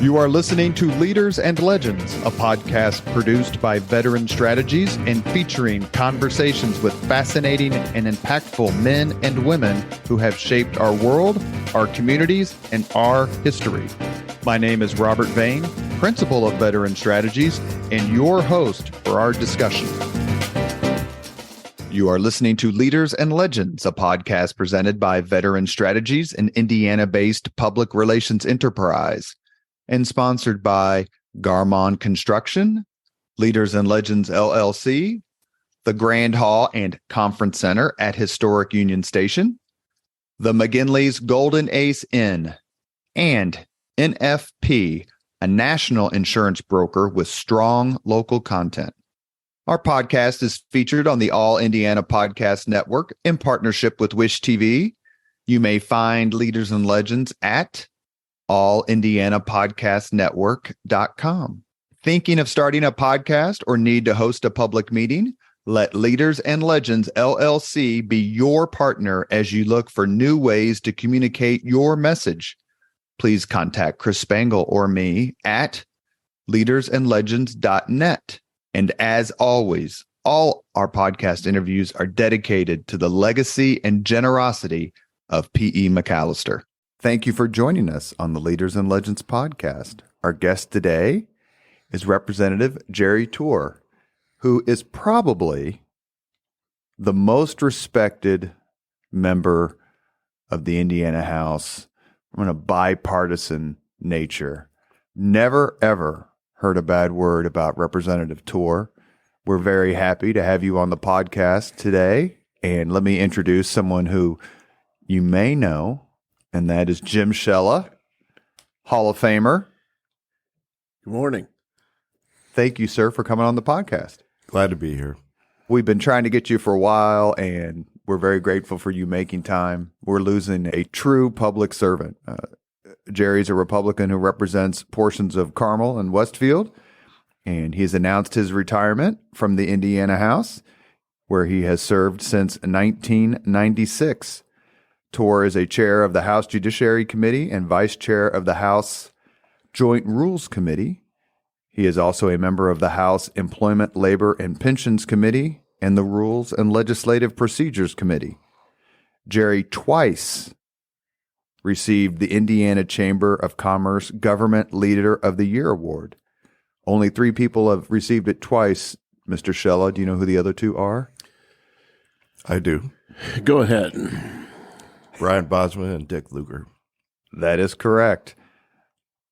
You are listening to Leaders and Legends, a podcast produced by Veteran Strategies and featuring conversations with fascinating and impactful men and women who have shaped our world, our communities, and our history. My name is Robert Vane, Principal of Veteran Strategies, and your host for our discussion. You are listening to Leaders and Legends, a podcast presented by Veteran Strategies, an Indiana-based public relations enterprise, and sponsored by Garmon Construction, Leaders and Legends LLC, the Grand Hall and Conference Center at Historic Union Station, the McGinley's Golden Ace Inn, and NFP, a national insurance broker with strong local content. Our podcast is featured on the All Indiana Podcast Network in partnership with Wish TV. You may find Leaders and Legends at allindianapodcastnetwork.com. Thinking of starting a podcast or need to host a public meeting? Let Leaders and Legends LLC be your partner as you look for new ways to communicate your message. Please contact Chris Spangle or me at leadersandlegends.net. And as always, all our podcast interviews are dedicated to the legacy and generosity of P.E. McAllister. Thank you for joining us on the Leaders and Legends podcast. Our guest today is Representative Jerry Torr, who is probably the most respected member of the Indiana House from a bipartisan nature. Never, ever heard a bad word about Representative Torr. We're very happy to have you on the podcast today. And let me introduce someone who you may know, and that is Jim Shella, Hall of Famer. Good morning. Thank you, sir, for coming on the podcast. Glad to be here. We've been trying to get you for a while, and we're very grateful for you making time. We're losing a true public servant. Jerry's a Republican who represents portions of Carmel and Westfield, and he's announced his retirement from the Indiana House, where he has served since 1996. Torr is a chair of the House Judiciary Committee and vice chair of the House Joint Rules Committee. He is also a member of the House Employment, Labor, and Pensions Committee and the Rules and Legislative Procedures Committee. Jerry twice received the Indiana Chamber of Commerce Government Leader of the Year Award. Only 3 people have received it twice. Mr. Shella, do you know who the other 2 are? I do. Go ahead. Brian Bosman and Dick Lugar. That is correct.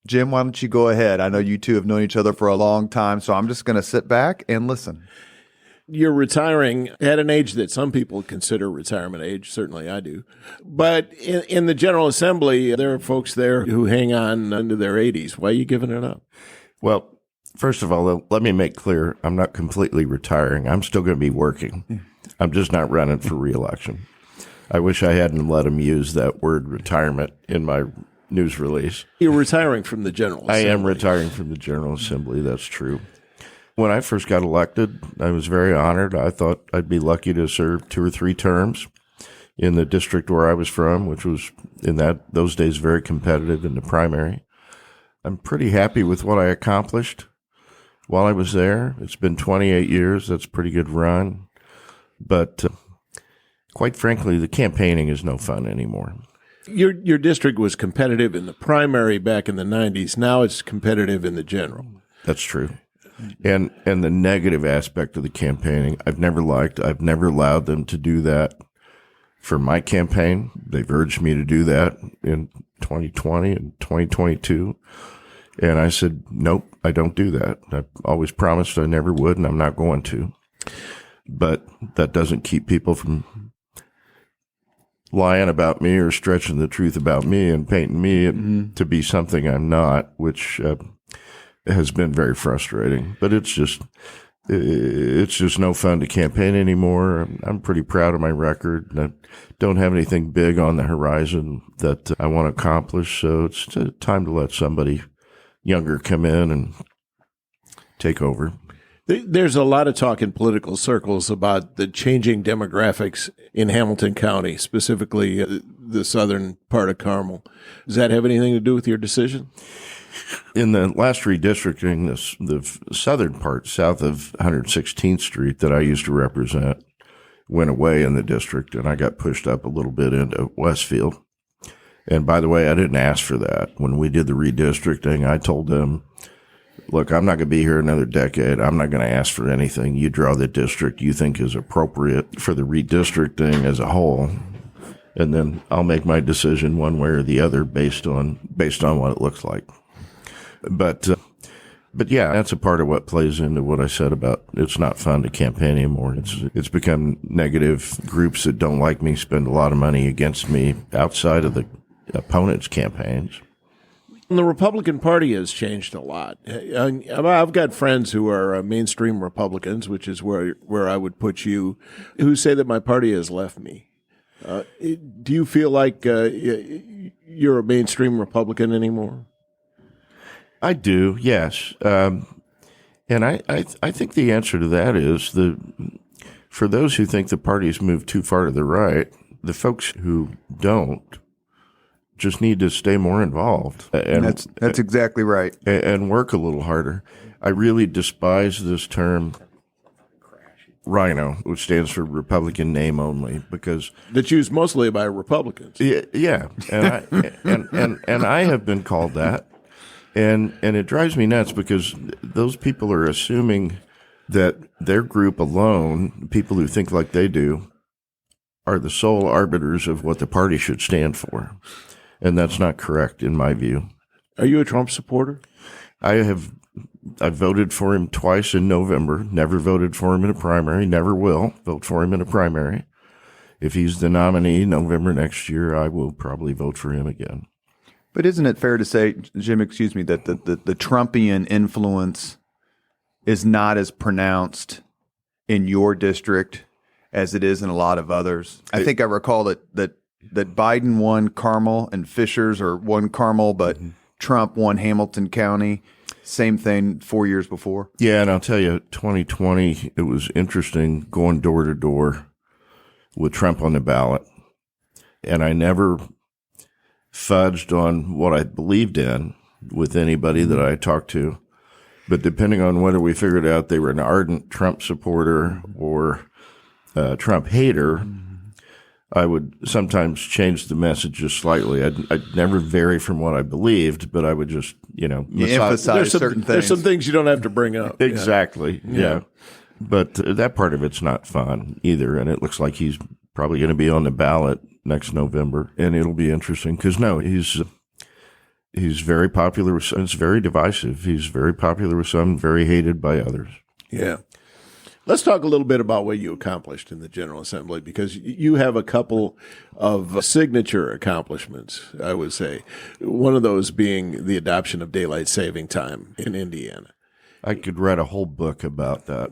Jim, why don't you go ahead? I know you two have known each other for a long time, so I'm just going to sit back and listen. You're retiring at an age that some people consider retirement age. Certainly I do. But in the General Assembly, there are folks there who hang on into their 80s. Why are you giving it up? Well, first of all, let me make clear, I'm not completely retiring. I'm still going to be working. I'm just not running for re-election. I wish I hadn't let him use that word retirement in my news release. You're retiring from the General Assembly. I am retiring from the General Assembly. That's true. When I first got elected, I was very honored. I thought I'd be lucky to serve 2 or 3 terms in the district where I was from, which was in those days very competitive in the primary. I'm pretty happy with what I accomplished while I was there. It's been 28 years. That's a pretty good run. But quite frankly, the campaigning is no fun anymore. Your district was competitive in the primary back in the 90s. Now it's competitive in the general. That's true. And the negative aspect of the campaigning, I've never liked. I've never allowed them to do that for my campaign. They've urged me to do that in 2020 and 2022. And I said, nope, I don't do that. I've always promised I never would, and I'm not going to. But that doesn't keep people from lying about me or stretching the truth about me and painting me to be something I'm not, which has been very frustrating. But it's just no fun to campaign anymore. I'm pretty proud of my record. I don't have anything big on the horizon that I want to accomplish. So it's time to let somebody younger come in and take over. There's a lot of talk in political circles about the changing demographics in Hamilton County, specifically the southern part of Carmel. Does that have anything to do with your decision? In the last redistricting, the southern part, south of 116th Street, that I used to represent, went away in the district, and I got pushed up a little bit into Westfield. And by the way, I didn't ask for that. When we did the redistricting, I told them, look, I'm not going to be here another decade. I'm not going to ask for anything. You draw the district you think is appropriate for the redistricting as a whole, and then I'll make my decision one way or the other based on what it looks like. But yeah, that's a part of what plays into what I said about it's not fun to campaign anymore. It's become negative. Groups that don't like me spend a lot of money against me outside of the opponents' campaigns. The Republican Party has changed a lot. I've got friends who are mainstream Republicans, which is where I would put you, who say that my party has left me. Do you feel like you're a mainstream Republican anymore? I do, yes. And I think the answer to that is for those who think the party's moved too far to the right, the folks who don't just need to stay more involved. And that's exactly right. And work a little harder. I really despise this term RHINO, which stands for Republican Name Only, because that's used mostly by Republicans. Yeah, and I have been called that. And it drives me nuts because those people are assuming that their group alone, people who think like they do, are the sole arbiters of what the party should stand for. And that's not correct in my view. Are you a Trump supporter? I voted for him twice in November, never voted for him in a primary, never will vote for him in a primary. If he's the nominee November next year, I will probably vote for him again. But isn't it fair to say, Jim, excuse me, that the Trumpian influence is not as pronounced in your district as it is in a lot of others? I think I recall that Biden won Carmel and Fishers, or won Carmel, but Trump won Hamilton County. Same thing 4 years before. Yeah, and I'll tell you, 2020, it was interesting going door to door with Trump on the ballot. And I never fudged on what I believed in with anybody that I talked to. But depending on whether we figured out they were an ardent Trump supporter or Trump hater, I would sometimes change the message just slightly. I'd never vary from what I believed, but I would just, emphasize certain things. There's some things you don't have to bring up. Exactly. Yeah. But that part of it's not fun either. And it looks like he's probably going to be on the ballot next November. And it'll be interesting because, he's very popular with some. It's very divisive. He's very popular with some, very hated by others. Yeah. Let's talk a little bit about what you accomplished in the General Assembly, because you have a couple of signature accomplishments, I would say. One of those being the adoption of daylight saving time in Indiana. I could write a whole book about that.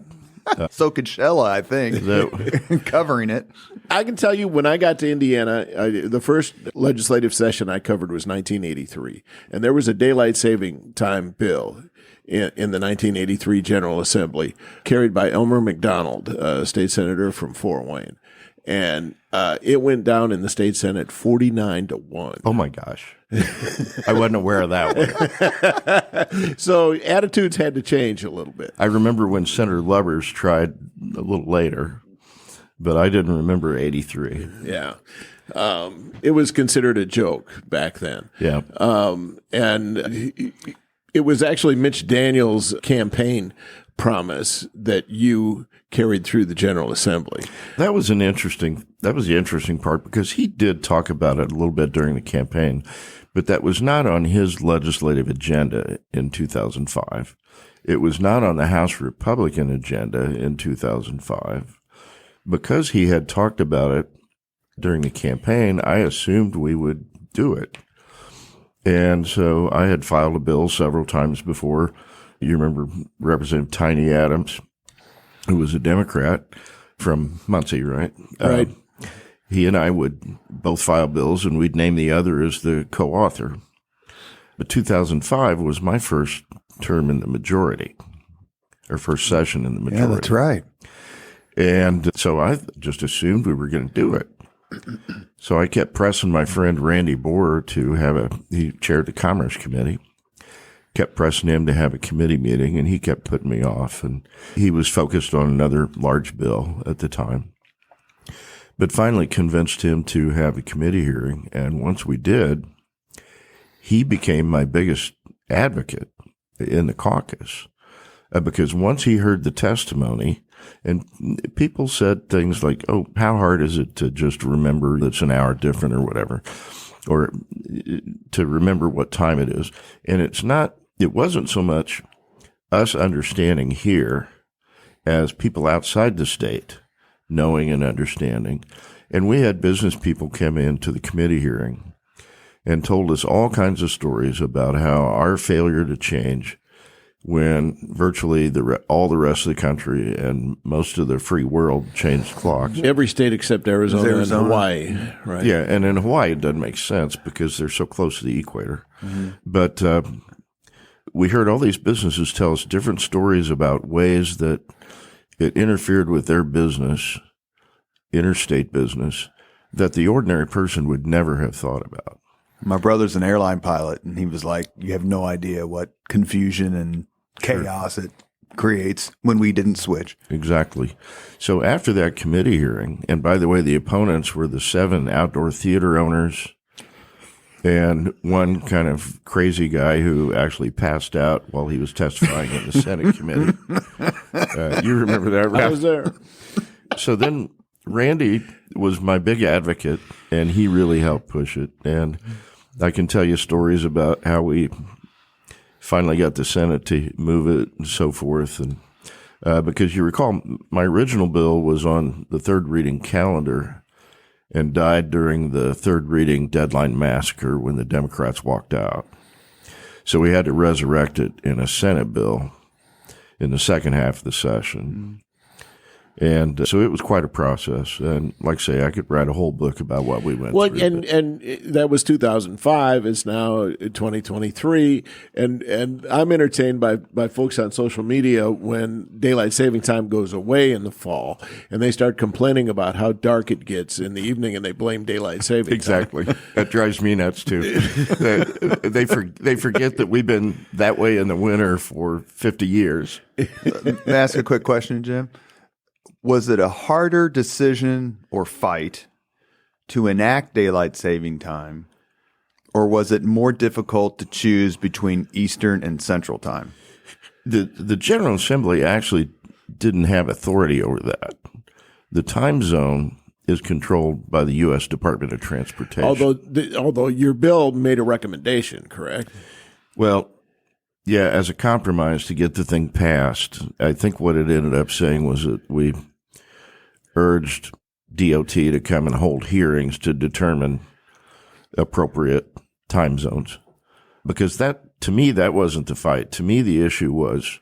So could Shella, I think, covering it. I can tell you, when I got to Indiana, the first legislative session I covered was 1983, and there was a daylight saving time bill in the 1983 General Assembly, carried by Elmer McDonald, a state senator from Fort Wayne. And it went down in the state Senate 49-1. Oh, my gosh. I wasn't aware of that one. So attitudes had to change a little bit. I remember when Senator Lubbers tried a little later, but I didn't remember 83. Yeah. It was considered a joke back then. Yeah. And it was actually Mitch Daniels' campaign promise that you carried through the General Assembly. That was the interesting part, because he did talk about it a little bit during the campaign, but that was not on his legislative agenda in 2005. It was not on the House Republican agenda in 2005. Because he had talked about it during the campaign, I assumed we would do it. And so I had filed a bill several times before. You remember Representative Tiny Adams, who was a Democrat from Muncie, right? Right. He and I would both file bills, and we'd name the other as the co-author. But 2005 was my first term in the majority, or first session in the majority. Yeah, that's right. And so I just assumed we were going to do it. So I kept pressing my friend Randy Bohr he chaired the Commerce Committee. kept pressing him to have a committee meeting, and he kept putting me off. And he was focused on another large bill at the time. But finally convinced him to have a committee hearing. And once we did, he became my biggest advocate in the caucus. Because once he heard the testimony, and people said things like, oh, how hard is it to just remember it's an hour different or whatever, or to remember what time it is. And it wasn't so much us understanding here as people outside the state knowing and understanding. And we had business people come into the committee hearing and told us all kinds of stories about how our failure to change when virtually all the rest of the country and most of the free world changed clocks. Every state except Arizona and Hawaii, right? Yeah, and in Hawaii it doesn't make sense because they're so close to the equator. Mm-hmm. But we heard all these businesses tell us different stories about ways that it interfered with their business, interstate business, that the ordinary person would never have thought about. My brother's an airline pilot, and he was like, you have no idea what confusion and chaos it creates when we didn't switch. Exactly. So after that committee hearing, and by the way, the opponents were the 7 outdoor theater owners and one kind of crazy guy who actually passed out while he was testifying in the Senate committee. You remember that, right? I was there. So then Randy was my big advocate, and he really helped push it. And I can tell you stories about how we finally got the Senate to move it and so forth. And because you recall, my original bill was on the third reading calendar and died during the third reading deadline massacre when the Democrats walked out. So we had to resurrect it in a Senate bill in the second half of the session. And so it was quite a process. And like I say, I could write a whole book about what we went through. And that was 2005. It's now 2023. And I'm entertained by folks on social media when daylight saving time goes away in the fall and they start complaining about how dark it gets in the evening and they blame daylight saving time. Exactly. That drives me nuts too. They forget that we've been that way in the winter for 50 years. Let me ask a quick question, Jim. Was it a harder decision or fight to enact daylight saving time, or was it more difficult to choose between Eastern and Central time? The General Assembly actually didn't have authority over that. The time zone is controlled by the U.S. Department of Transportation. Although your bill made a recommendation, correct? Well, yeah, as a compromise to get the thing passed, I think what it ended up saying was that we urged DOT to come and hold hearings to determine appropriate time zones. Because to me, that wasn't the fight. To me, the issue was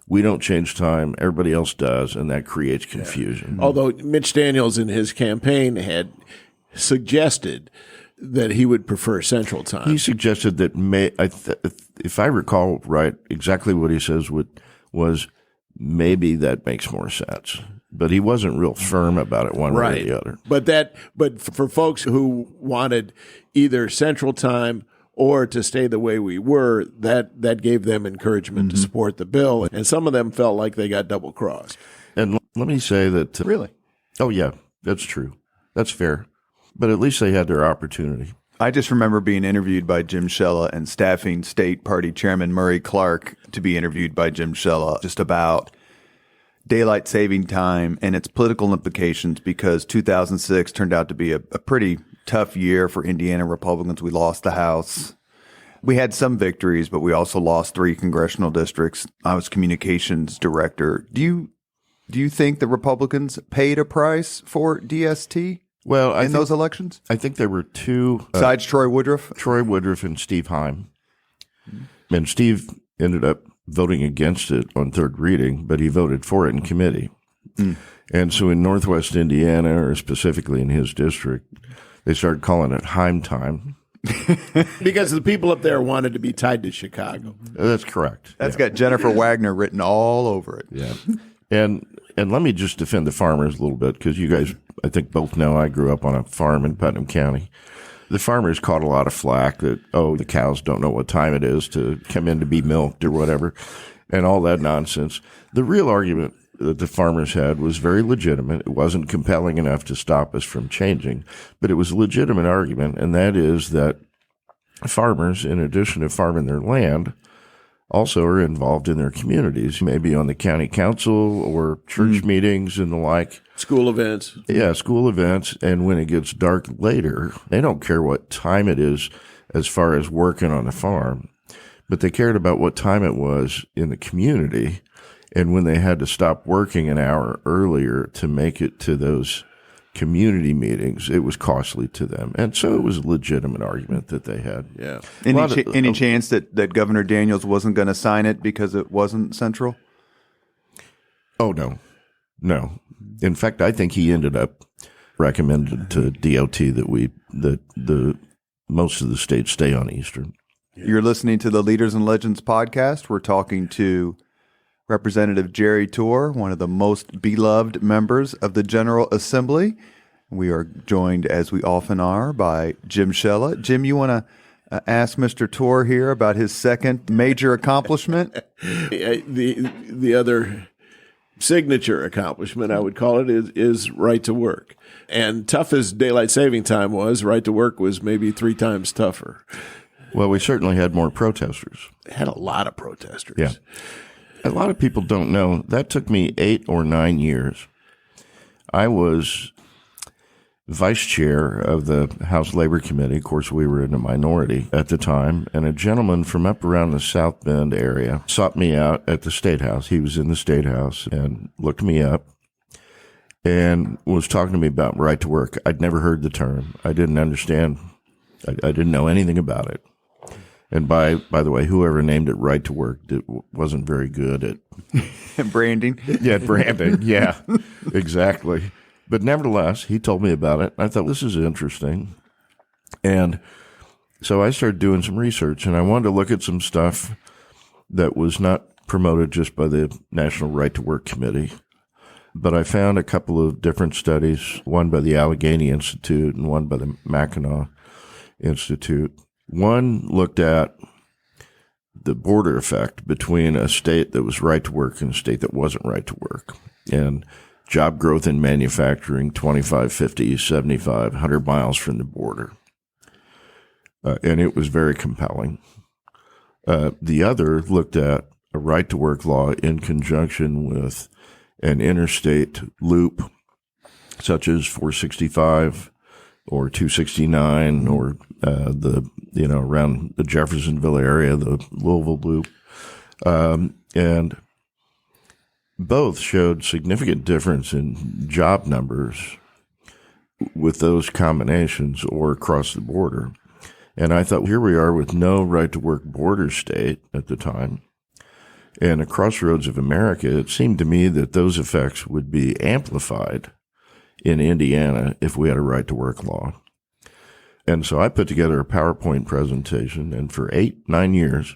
we don't change time, everybody else does, and that creates confusion. Yeah. Although Mitch Daniels in his campaign had suggested that he would prefer Central time. He suggested that if I recall right, exactly what he says was maybe that makes more sense. But he wasn't real firm about it one way or the other. But for folks who wanted either Central time or to stay the way we were, that gave them encouragement to support the bill. And some of them felt like they got double crossed. And let me say that Really? Oh yeah, that's true. That's fair. But at least they had their opportunity. I just remember being interviewed by Jim Shella and staffing State Party Chairman Murray Clark to be interviewed by Jim Shella just about daylight saving time and its political implications, because 2006 turned out to be a pretty tough year for Indiana Republicans. We lost the House. We had some victories, but we also lost 3 congressional districts. I was communications director. Do you think the Republicans paid a price for DST? Well, in those elections? I think there were 2. Besides Troy Woodruff? Troy Woodruff and Steve Heim. And Steve ended up voting against it on third reading, but he voted for it in committee. And so in Northwest Indiana, or specifically in his district, they started calling it Heim time. Because the people up there wanted to be tied to Chicago. That's correct. That's got Jennifer Wagner written all over it. Yeah. And let me just defend the farmers a little bit, because you guys, I think, both know I grew up on a farm in Putnam County. the farmers caught a lot of flack that, oh, the cows don't know what time it is to come in to be milked or whatever, and all that nonsense. The real argument that the farmers had was very legitimate. It wasn't compelling enough to stop us from changing, but it was a legitimate argument, and that is that farmers, in addition to farming their land, also are involved in their communities, maybe on the county council or church meetings and the like. School events. Yeah, school events. And when it gets dark later, they don't care what time it is as far as working on the farm, but they cared about what time it was in the community. And when they had to stop working an hour earlier to make it to those community meetings, it was costly to them. And so it was a legitimate argument that they had. Yeah. Any chance that Governor Daniels wasn't going to sign it because it wasn't central? Oh, no. No. In fact, I think he ended up recommended to DOT that the most of the states stay on Eastern. You're listening to the Leaders and Legends podcast. We're talking to Representative Jerry Torr, one of the most beloved members of the General Assembly. We are joined, as we often are, by Jim Shella. Jim, you want to ask Mr. Torr here about his second major accomplishment? The other signature accomplishment, I would call it, is right to work. And tough as daylight saving time was, right to work was maybe 3 times tougher. Well, we certainly had more protesters. Had a lot of protesters. Yeah. A lot of people don't know that took me 8 or 9 years. I was vice chair of the House Labor Committee. Of course, we were in a minority at the time, and a gentleman from up around the South Bend area sought me out at the State House. He was in the State House and looked me up and was talking to me about right to work. I'd never heard the term. I didn't understand. I didn't know anything about it. And by the way, whoever named it right to work wasn't very good at branding. Yeah, branding. Yeah, exactly. But nevertheless, he told me about it. I thought, this is interesting. And so I started doing some research, and I wanted to look at some stuff that was not promoted just by the National Right to Work Committee. But I found a couple of different studies, one by the Allegheny Institute and one by the Mackinac Institute. One looked at the border effect between a state that was right to work and a state that wasn't right to work. And job growth in manufacturing, 25, 50, 75, 100 miles from the border. And it was very compelling. The other looked at a right to work law in conjunction with an interstate loop, such as 465 or 269 or around the Jeffersonville area, the Louisville loop. And both showed significant difference in job numbers with those combinations or across the border. And I thought, here we are with no right to work border state at the time. And a crossroads of America, it seemed to me that those effects would be amplified in Indiana if we had a right to work law. And so I put together a PowerPoint presentation, and for 8-9 years,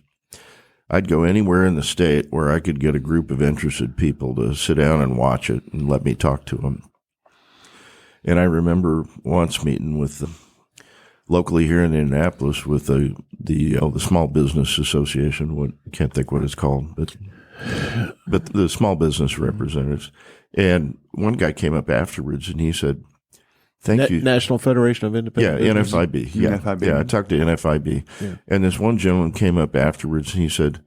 I'd go anywhere in the state where I could get a group of interested people to sit down and watch it and let me talk to them. And I remember once meeting with locally here in Indianapolis with the Small Business Association. I can't think what it's called, but the small business representatives. And one guy came up afterwards and he said, "Thank you, National Federation of Independent Business." NFIB. Yeah, NFIB. Yeah, I talked to NFIB. Yeah. And this one gentleman came up afterwards and he said,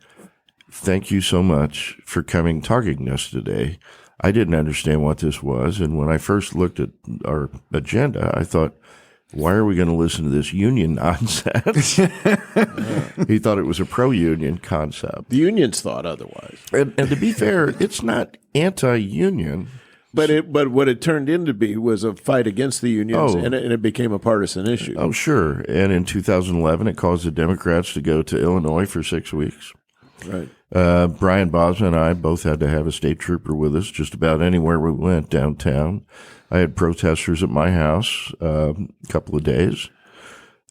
"Thank you so much for talking to us today. I didn't understand what this was. And when I first looked at our agenda, I thought, why are we going to listen to this union nonsense?" He thought it was a pro-union concept. The unions thought otherwise. And to be fair, it's not anti-union. But what it turned into be was a fight against the unions, and it became a partisan issue. Oh, sure. And in 2011, it caused the Democrats to go to Illinois for 6 weeks. Right. Brian Bosma and I both had to have a state trooper with us just about anywhere we went downtown. I had protesters at my house a couple of days.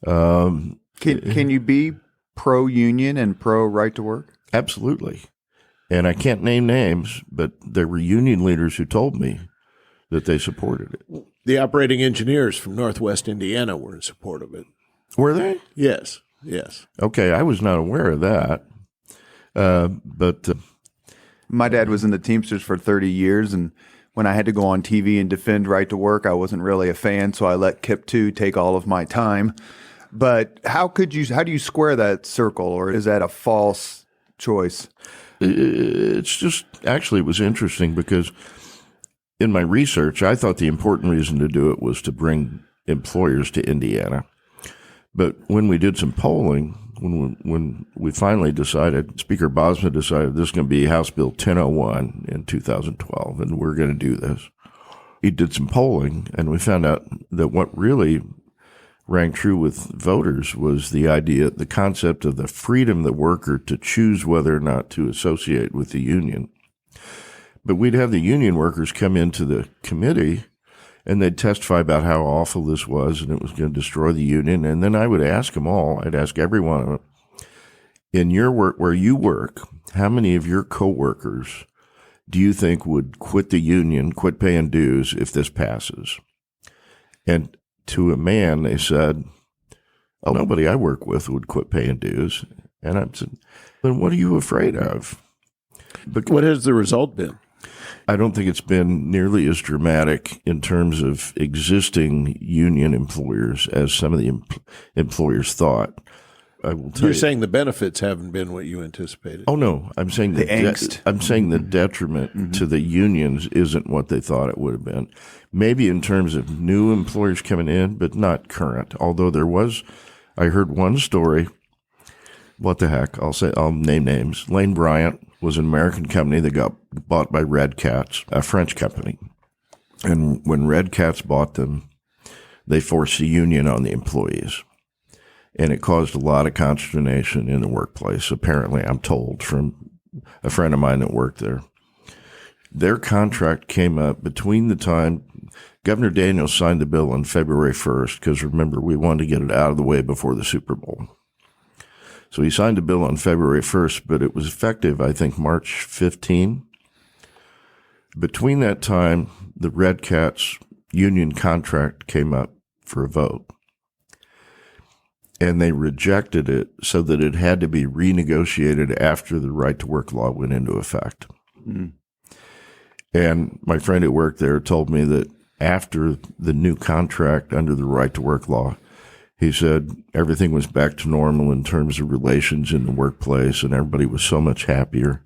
Can you be pro-union and pro-right to work? Absolutely. And I can't name names, but there were union leaders who told me that they supported it. The operating engineers from Northwest Indiana were in support of it. Were they? Yes. Yes. Okay, I was not aware of that. But My dad was in the Teamsters for 30 years, and when I had to go on TV and defend right to work, I wasn't really a fan, so I let KIP 2 take all of my time. But how do you square that circle, or is that a false choice? it's just, actually, it was interesting because in my research, I thought the important reason to do it was to bring employers to Indiana. But when we did some polling, when we finally decided, Speaker Bosma decided this is going to be House Bill 1001 in 2012, and we're going to do this. He did some polling, and we found out that what really rang true with voters was the concept of the freedom of the worker to choose whether or not to associate with the union. But we'd have the union workers come into the committee and they'd testify about how awful this was and it was going to destroy the union. And then I would ask them all, I'd ask every one of them, in your work, where you work, how many of your coworkers do you think would quit the union, quit paying dues if this passes? And to a man, they said, oh, nobody I work with would quit paying dues. And I said, then what are you afraid of? But what has the result been? I don't think it's been nearly as dramatic in terms of existing union employers as some of the employers thought. I will tell You're saying the benefits haven't been what you anticipated. Oh no, I'm saying the angst. I'm saying the detriment to the unions isn't what they thought it would have been. Maybe in terms of new employers coming in, but not current. Although I heard one story. What the heck? I'll name names. Lane Bryant was an American company that got bought by Red Cats, a French company. And when Red Cats bought them, they forced a union on the employees. And it caused a lot of consternation in the workplace, apparently, I'm told, from a friend of mine that worked there. Their contract came up between the time Governor Daniels signed the bill on February 1st, because remember, we wanted to get it out of the way before the Super Bowl. So he signed the bill on February 1st, but it was effective, I think, March 15. Between that time, the Red Cats union contract came up for a vote. And they rejected it so that it had to be renegotiated after the right to work law went into effect. Mm. And my friend who worked there told me that after the new contract under the right to work law, he said everything was back to normal in terms of relations in the workplace and everybody was so much happier.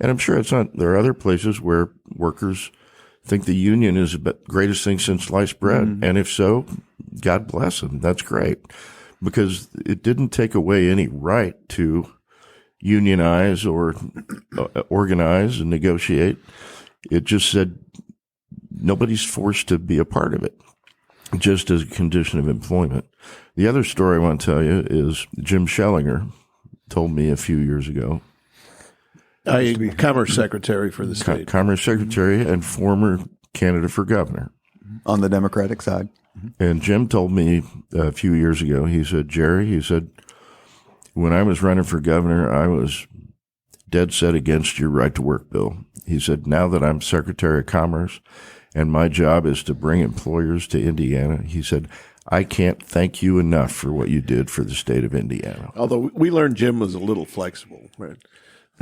And I'm sure there are other places where workers think the union is the greatest thing since sliced bread. Mm-hmm. And if so, God bless them. That's great. Because it didn't take away any right to unionize or organize and negotiate. It just said nobody's forced to be a part of it, just as a condition of employment. The other story I want to tell you is Jim Schellinger told me a few years ago. Commerce Secretary for the state. Commerce Secretary and former candidate for governor. On the Democratic side. And Jim told me a few years ago, he said, Jerry, when I was running for governor, I was dead set against your right to work bill. He said, now that I'm Secretary of Commerce and my job is to bring employers to Indiana, he said, I can't thank you enough for what you did for the state of Indiana. Although we learned Jim was a little flexible right,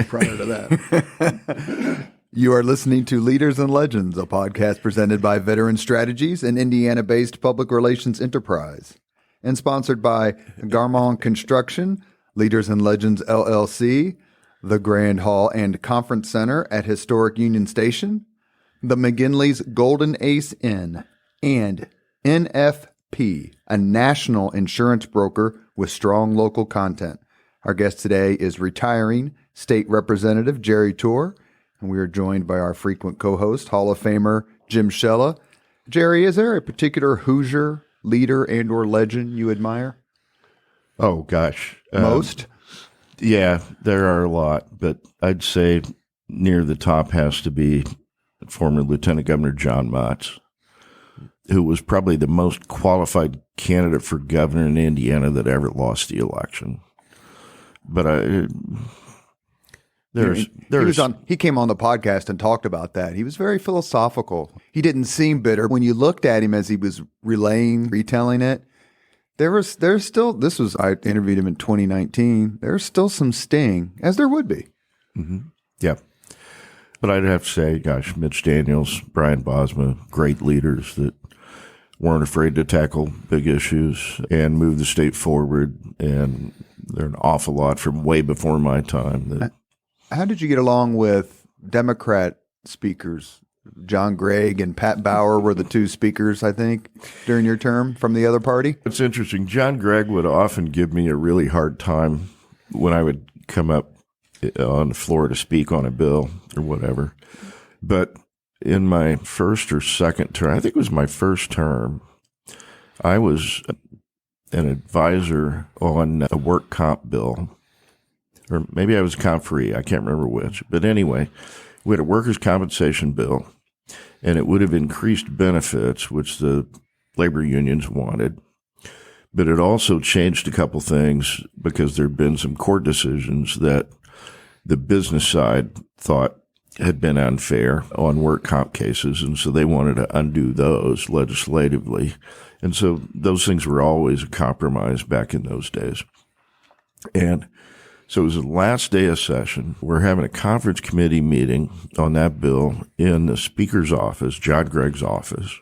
prior to that. You are listening to Leaders and Legends, a podcast presented by Veteran Strategies, an Indiana-based public relations enterprise, and sponsored by Garmong Construction, Leaders and Legends LLC, the Grand Hall and Conference Center at Historic Union Station, the McGinley's Golden Ace Inn, and NFP, a national insurance broker with strong local content. Our guest today is retiring State Representative Jerry Torr, and we are joined by our frequent co-host, Hall of Famer Jim Shella. Jerry, is there a particular Hoosier leader and or legend you admire? Oh, gosh. Most? Yeah, there are a lot, but I'd say near the top has to be former Lieutenant Governor John Motz, who was probably the most qualified candidate for governor in Indiana that ever lost the election. But he came on the podcast and talked about that. He was very philosophical. He didn't seem bitter. When you looked at him as he was retelling it, there's still, I interviewed him in 2019. There's still some sting, as there would be. Mm-hmm. Yeah. But I'd have to say, gosh, Mitch Daniels, Brian Bosma, great leaders that weren't afraid to tackle big issues and move the state forward. And they're an awful lot from way before my time. How did you get along with Democrat speakers? John Gregg and Pat Bauer were the two speakers, I think, during your term from the other party. It's interesting. John Gregg would often give me a really hard time when I would come up on the floor to speak on a bill or whatever. But in my first or second term, I think it was my first term, I was an advisor on a work comp bill, or maybe I was comp free. I can't remember which. But anyway, we had a workers' compensation bill, and it would have increased benefits, which the labor unions wanted. But it also changed a couple things because there had been some court decisions that the business side thought had been unfair on work comp cases, and so they wanted to undo those legislatively. And so those things were always a compromise back in those days. And so it was the last day of session. We're having a conference committee meeting on that bill in the speaker's office, John Gregg's office.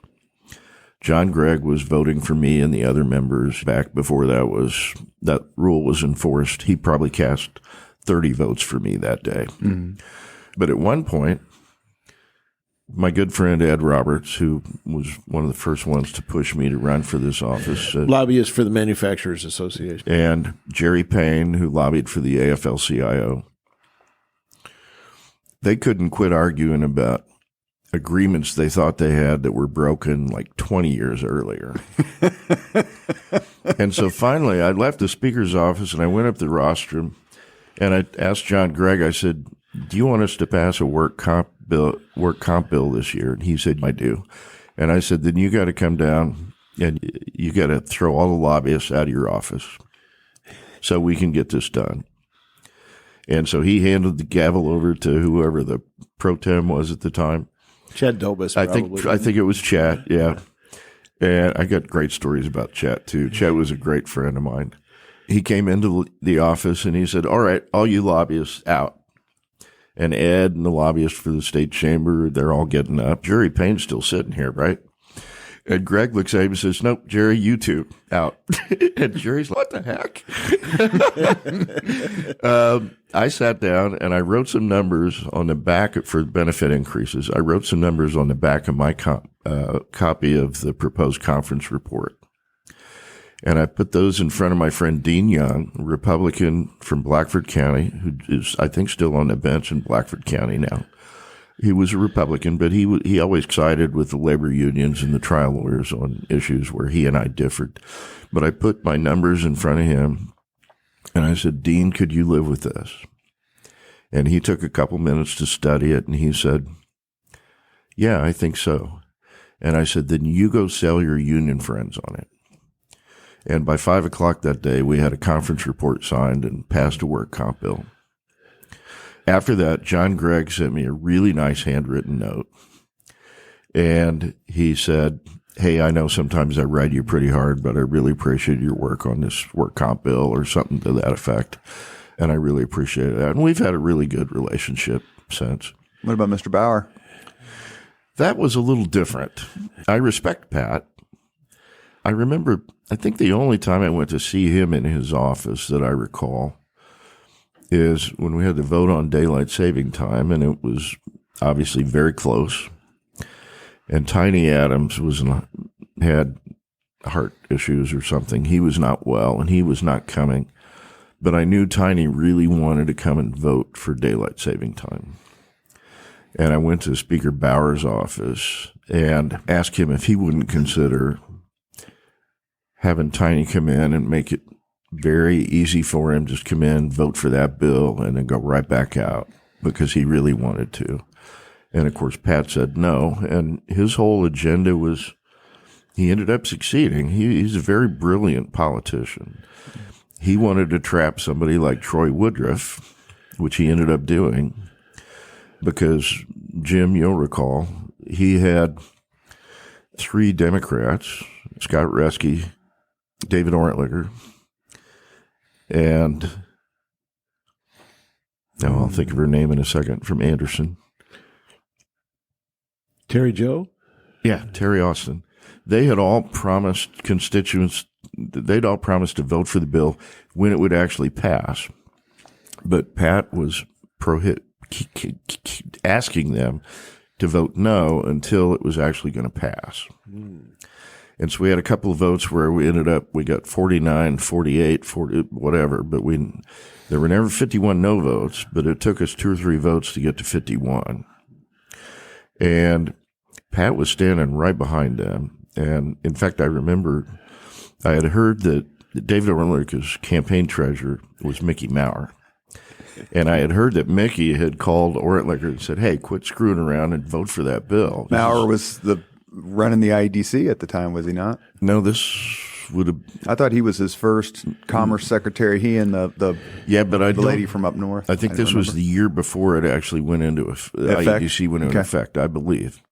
John Gregg was voting for me and the other members back before that rule was enforced. He probably cast 30 votes for me that day. Mm-hmm. But at one point, my good friend Ed Roberts, who was one of the first ones to push me to run for this office. Lobbyist for the Manufacturers Association. And Jerry Payne, who lobbied for the AFL-CIO. They couldn't quit arguing about agreements they thought they had that were broken like 20 years earlier. And so finally, I left the speaker's office and I went up the rostrum and I asked John Gregg, I said, do you want us to pass a work comp bill this year? And he said, I do. And I said, then you got to come down and you got to throw all the lobbyists out of your office so we can get this done. And so he handed the gavel over to whoever the pro tem was at the time. Chet Dobus, probably. I think it was Chet, yeah. And I got great stories about Chet, too. Chet was a great friend of mine. He came into the office and he said, all right, all you lobbyists out. And Ed and the lobbyist for the state chamber, they're all getting up. Jerry Payne's still sitting here, right? And Greg looks at him and says, nope, Jerry, you two, out. And Jerry's like, what the heck? I sat down and I wrote some numbers on the back for benefit increases. I wrote some numbers on the back of my copy of the proposed conference report. And I put those in front of my friend Dean Young, a Republican from Blackford County, who is, I think, still on the bench in Blackford County now. He was a Republican, but he always sided with the labor unions and the trial lawyers on issues where he and I differed. But I put my numbers in front of him, and I said, Dean, could you live with this? And he took a couple minutes to study it, and he said, yeah, I think so. And I said, then you go sell your union friends on it. And by 5 o'clock that day, we had a conference report signed and passed a work comp bill. After that, John Gregg sent me a really nice handwritten note. And he said, hey, I know sometimes I write you pretty hard, but I really appreciate your work on this work comp bill or something to that effect. And I really appreciate that. And we've had a really good relationship since. What about Mr. Bauer? That was a little different. I respect Pat. I remember, I think the only time I went to see him in his office that I recall is when we had to vote on daylight saving time, and it was obviously very close. And Tiny Adams had heart issues or something. He was not well, and he was not coming. But I knew Tiny really wanted to come and vote for daylight saving time. And I went to Speaker Bauer's office and asked him if he wouldn't consider having Tiny come in and make it very easy for him, just come in, vote for that bill, and then go right back out because he really wanted to. And, of course, Pat said no. And his whole agenda was he ended up succeeding. He's a very brilliant politician. He wanted to trap somebody like Troy Woodruff, which he ended up doing, because, Jim, you'll recall, he had 3 Democrats, Scott Reske, David Orentlicker, and now I'll think of her name in a second, from Anderson. Terry Joe? Yeah, Terry Austin. They had all promised constituents, they'd all promised to vote for the bill when it would actually pass. But Pat was asking them to vote no until it was actually going to pass. And so we had a couple of votes where we got 49, 48, 40, whatever, but there were never 51 no votes, but it took us 2 or 3 votes to get to 51. And Pat was standing right behind them. And in fact, I remember I had heard that David Orentlicker's campaign treasurer was Mickey Maurer. And I had heard that Mickey had called Orentlicker and said, "Hey, quit screwing around and vote for that bill." Maurer was running the IEDC at the time, was he not? No, this would have. I thought he was his first Commerce Secretary. He and the lady from up north. I think this was the year before it actually went into IEDC went into effect, I believe.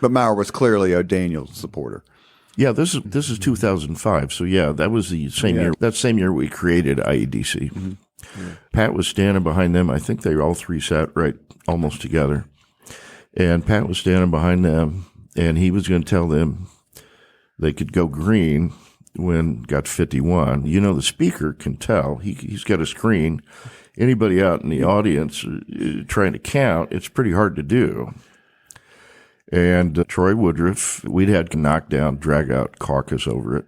But Maurer was clearly a Daniels supporter. Yeah, this is 2005. So yeah, that was the same year. That same year we created IEDC. Mm-hmm. Yeah. Pat was standing behind them. I think they all three sat right almost together. And Pat was standing behind them, and he was going to tell them they could go green when got 51. You know, the speaker can tell. He's got a screen. Anybody out in the audience trying to count, it's pretty hard to do. And Troy Woodruff, we'd had knockdown, drag-out caucus over it.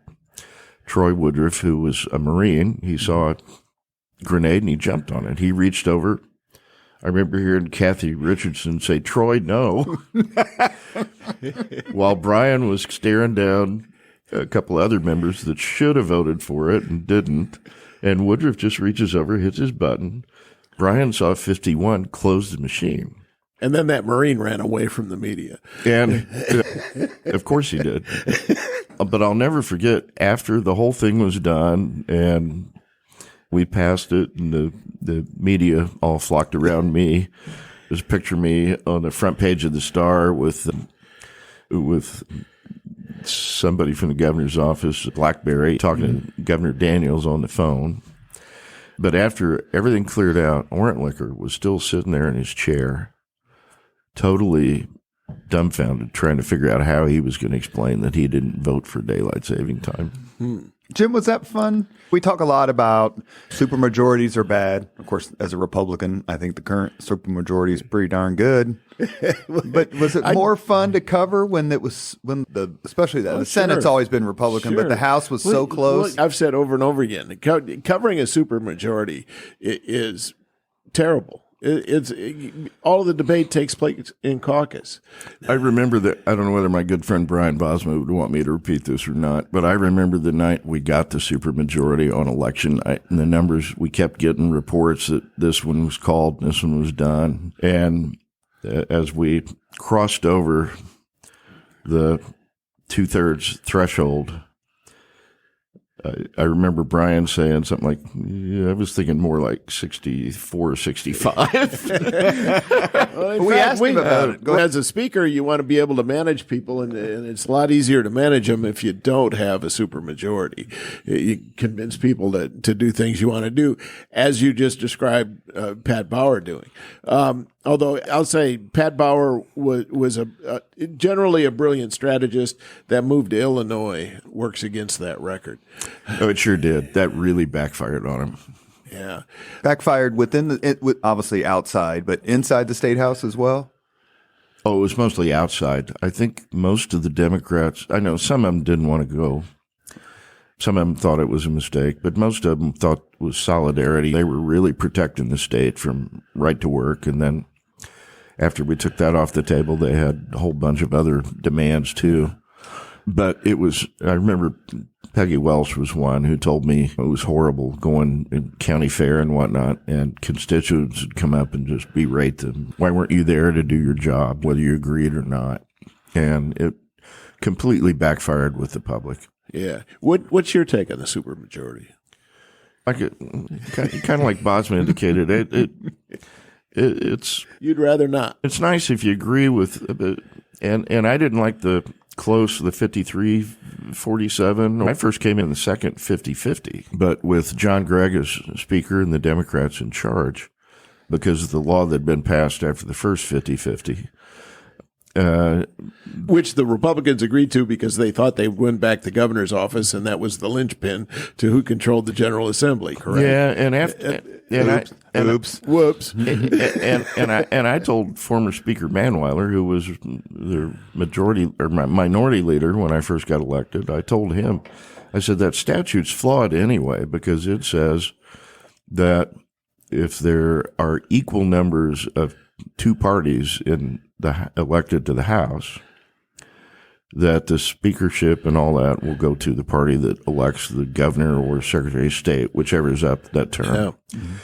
Troy Woodruff, who was a Marine, he saw a grenade and he jumped on it. He reached over. I remember hearing Kathy Richardson say, "Troy, no." While Brian was staring down a couple other members that should have voted for it and didn't. And Woodruff just reaches over, hits his button. Brian saw 51, closed the machine. And then that Marine ran away from the media. And of course he did. But I'll never forget, after the whole thing was done and we passed it and the media all flocked around me, just picture me on the front page of the Star with somebody from the governor's office, BlackBerry, talking to Governor Daniels on the phone. But after everything cleared out, Orentlicker was still sitting there in his chair, totally dumbfounded, trying to figure out how he was going to explain that he didn't vote for daylight saving time. Jim, was that fun? We talk a lot about supermajorities are bad. Of course, as a Republican, I think the current supermajority is pretty darn good. But was it more fun to cover especially the Senate's always been Republican, but the House was so close? I've said over and over again, covering a supermajority is terrible. It's all of the debate takes place in caucus. I remember that. I don't know whether my good friend Brian Bosma would want me to repeat this or not, but I remember the night we got the supermajority on election night, and the numbers, we kept getting reports that this one was called, and this one was done, and as we crossed over the 2/3 threshold, I remember Brian saying something like, "Yeah, I was thinking more like 64 or 65. We asked him about it. As a speaker, you want to be able to manage people, and it's a lot easier to manage them if you don't have a supermajority. You convince people to do things you want to do, as you just described Pat Bauer doing. Although I'll say Pat Bauer was generally a brilliant strategist. That move to Illinois works against that record. Oh, it sure did. That really backfired on him. Yeah. Backfired obviously outside, but inside the State House as well? Oh, it was mostly outside. I think most of the Democrats, I know some of them didn't want to go. Some of them thought it was a mistake, but most of them thought it was solidarity. They were really protecting the state from right to work. And then after we took that off the table, they had a whole bunch of other demands too. But I remember Peggy Welsh was one who told me it was horrible going in county fair and whatnot, and constituents would come up and just berate them. Why weren't you there to do your job, whether you agreed or not? And it completely backfired with the public. Yeah. What's your take on the supermajority? Kind of like Bosma indicated, it's you'd rather not. It's nice if you agree with, and I didn't like the close to the 53-47. I first came in the second 50-50, but with John Gregg as Speaker and the Democrats in charge, because of the law that had been passed after the first 50-50. Which the Republicans agreed to because they thought they would win back the governor's office, and that was the linchpin to who controlled the General Assembly, correct? Yeah, and after... Whoops. And I told former Speaker Manweiler, who was the majority or minority leader when I first got elected, I told him, I said, that statute's flawed anyway, because it says that if there are equal numbers of two parties elected to the House, that the speakership and all that will go to the party that elects the governor or secretary of state, whichever is up that term. Yeah. Mm-hmm.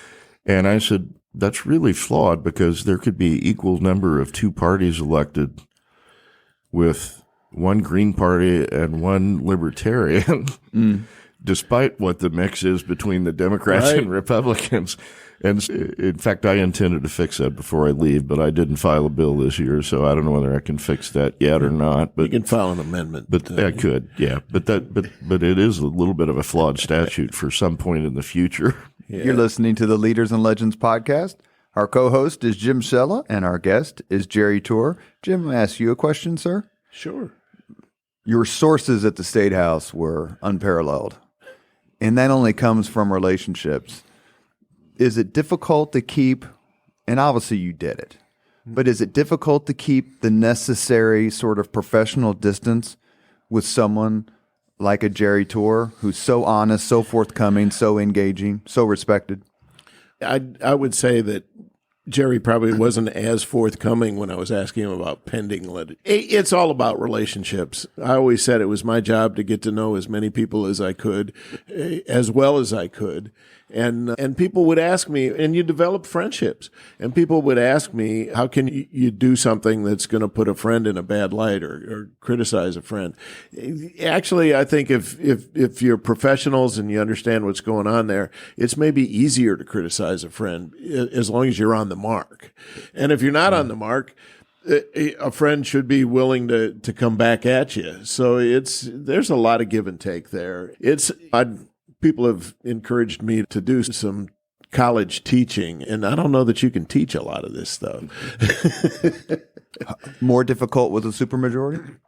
And I said, that's really flawed, because there could be equal number of two parties elected with one Green Party and one Libertarian, despite what the mix is between the Democrats and Republicans. And in fact, I intended to fix that before I leave, but I didn't file a bill this year, so I don't know whether I can fix that yet or not. But you can file an amendment. But I could, yeah. But it is a little bit of a flawed statute for some point in the future. Yeah. You're listening to the Leaders and Legends podcast. Our co-host is Jim Shella, and our guest is Jerry Torr. Jim, I ask you a question, sir. Sure. Your sources at the State House were unparalleled, and that only comes from relationships. Is it difficult to keep, and obviously you did it, but is it difficult to keep the necessary sort of professional distance with someone like a Jerry Torr, who's so honest, so forthcoming, so engaging, so respected? I would say that Jerry probably wasn't as forthcoming when I was asking him about pending lit. It's all about relationships. I always said it was my job to get to know as many people as I could, as well as I could. And people would ask me, and you develop friendships, and people would ask me, how can you do something that's going to put a friend in a bad light or criticize a friend? Actually, I think if you're professionals and you understand what's going on there, it's maybe easier to criticize a friend as long as you're on the mark. And if you're not on the mark, a friend should be willing to come back at you. So there's a lot of give and take there. People have encouraged me to do some college teaching, and I don't know that you can teach a lot of this stuff. More difficult with a supermajority?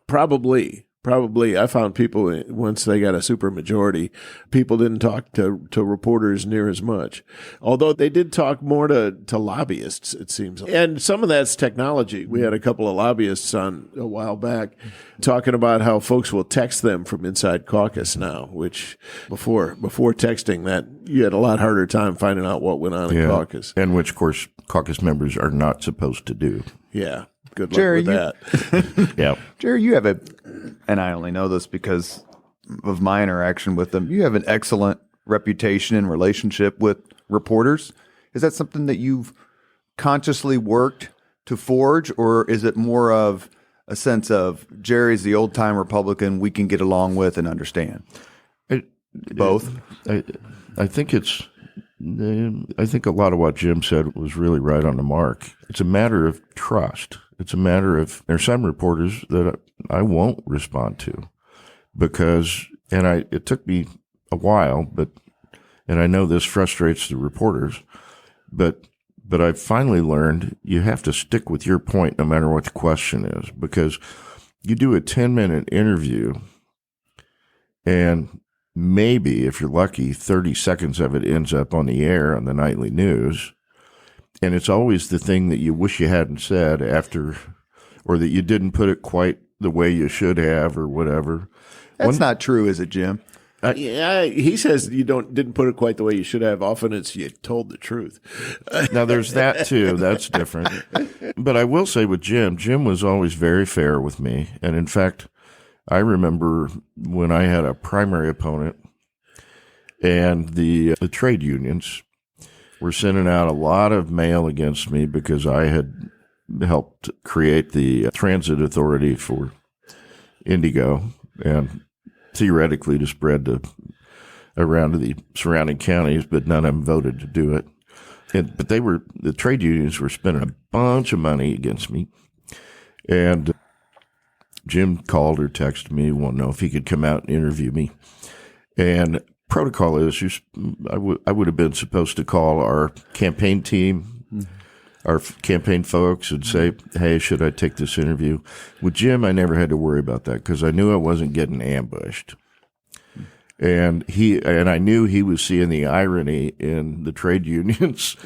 Probably. I found people, once they got a supermajority, people didn't talk to reporters near as much. Although they did talk more to lobbyists, it seems. And some of that's technology. We had a couple of lobbyists on a while back talking about how folks will text them from inside caucus now, which before texting that, you had a lot harder time finding out what went on in caucus. And which, of course, caucus members are not supposed to do. Yeah. Good luck Jerry, with that. Yeah. Jerry, you have and I only know this because of my interaction with them, you have an excellent reputation and relationship with reporters. Is that something that you've consciously worked to forge, or is it more of a sense of Jerry's the old-time Republican we can get along with and understand? Both? I think I think a lot of what Jim said was really right on the mark. It's a matter of trust. It's a matter of, there's some reporters that I won't respond to because, it took me a while, and I know this frustrates the reporters, but I finally learned you have to stick with your point no matter what the question is, because you do a 10-minute interview and maybe, if you're lucky, 30 seconds of it ends up on the air on the nightly news. And it's always the thing that you wish you hadn't said after, or that you didn't put it quite the way you should have or whatever. That's not true, is it, Jim? Yeah, he says you didn't put it quite the way you should have. Often it's you told the truth. Now, there's that, too. That's different. But I will say with Jim was always very fair with me. And in fact, I remember when I had a primary opponent and the trade unions were sending out a lot of mail against me because I had helped create the transit authority for Indigo and theoretically to spread around to the surrounding counties, but none of them voted to do it. But the trade unions were spending a bunch of money against me. And Jim called or texted me, wanted to know if he could come out and interview me. And protocol is I would have been supposed to call our campaign team, our campaign folks, and say, hey, should I take this interview? With Jim, I never had to worry about that because I knew I wasn't getting ambushed. And I knew he was seeing the irony in the trade unions